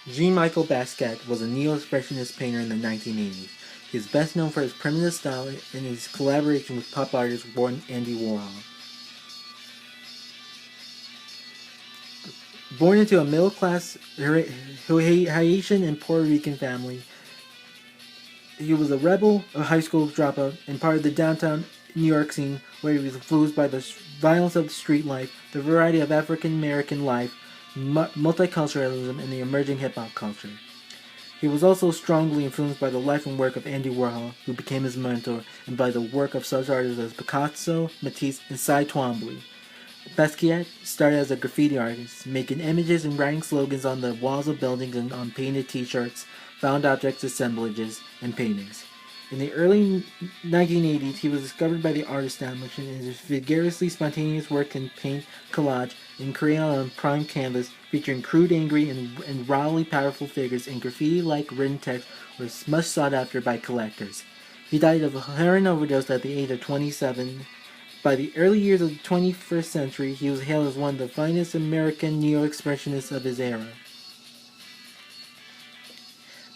Jean-Michel Basquiat was a neo-expressionist painter in the 1980s. He is best known for his primitive style and his collaboration with pop artist Andy Warhol. Born into a middle-class Haitian and Puerto Rican family, he was a rebel, a high school dropout, and part of the downtown New York scene where he was influenced by the violence of street life, the variety of African American life, multiculturalism, and the emerging hip-hop culture. He was also strongly influenced by the life and work of Andy Warhol, who became his mentor, and by the work of such artists as Picasso, Matisse, and Cy Twombly. Basquiat started as a graffiti artist, making images and writing slogans on the walls of buildings and on painted t-shirts, found objects assemblages, and paintings. In the early 1980s, he was discovered by the art establishment, and his vigorously spontaneous work can paint, collage, and create on prime canvas, featuring crude, angry, and rawly powerful figures in graffiti-like written text, was much sought after by collectors. He died of a heroin overdose at the age of 27. By the early years of the 21st century, he was hailed as one of the finest American neo-expressionists of his era.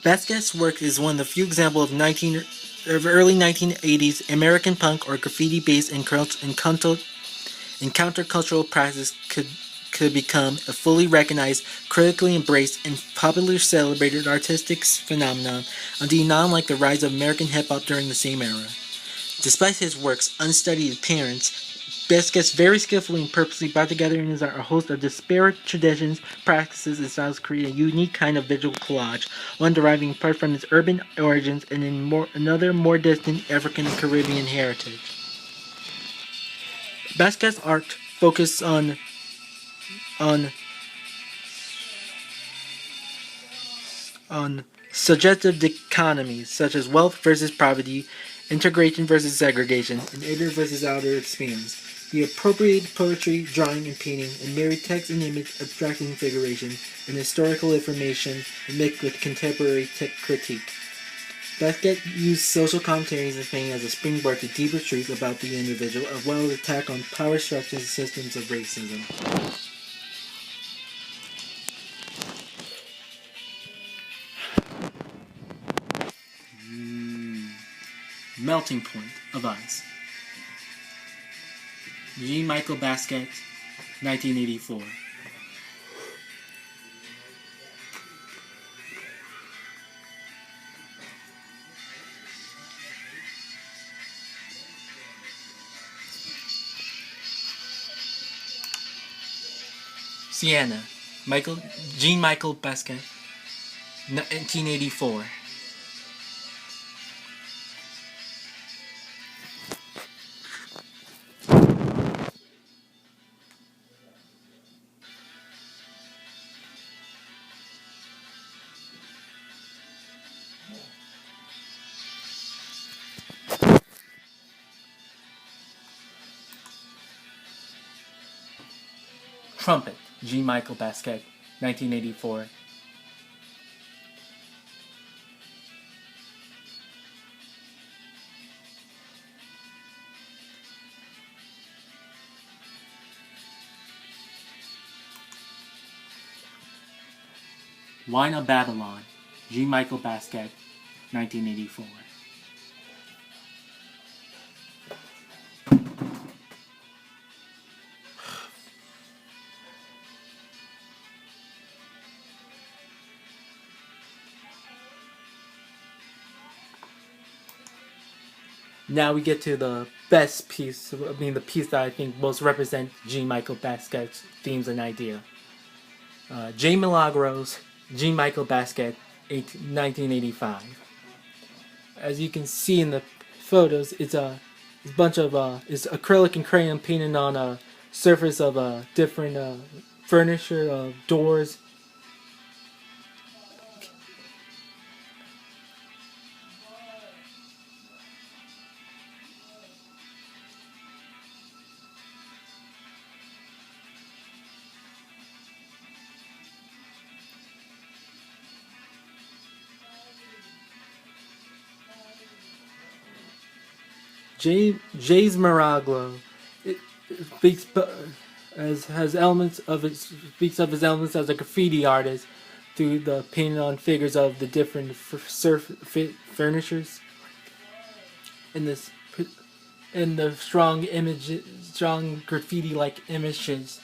Basquiat's work is one of the few examples of early 1980s American punk or graffiti-based and countercultural practice could become a fully recognized, critically embraced, and popularly celebrated artistic phenomenon, indeed not unlike the rise of American hip-hop during the same era. Despite his work's unstudied appearance, Basquiat very skillfully and purposely brought together in his art a host of disparate traditions, practices, and styles to create a unique kind of visual collage, one deriving part from his urban origins and another more distant African and Caribbean heritage. Basquiat's art focused on suggestive dichotomies such as wealth versus poverty, integration versus segregation, and inner versus outer experience. He appropriated poetry, drawing, and painting, and married text and image, abstract configuration, and historical information mixed with contemporary critique. Basquiat used social commentaries and painting as a springboard to deeper truths about the individual, as well as attack on power structures and systems of racism. Melting Point of Ice. Jean-Michel Basquiat, 1984. Siena, Jean-Michel Basquiat, 1984. Trumpet, Jean-Michel Basquiat, 1984. Wine of Babylon, Jean-Michel Basquiat, 1984. Now we get to the best piece, the piece that I think most represents Jean-Michel Basquiat's themes and idea. J. Milagros, Jean-Michel Basquiat, 1985. As you can see in the photos, it's a bunch of it's acrylic and crayon painted on a surface of different furniture, doors. Jay's Maraglo speaks has elements of it speaks of his elements as a graffiti artist, through the painted on figures of the different furnitures in this in the strong graffiti like images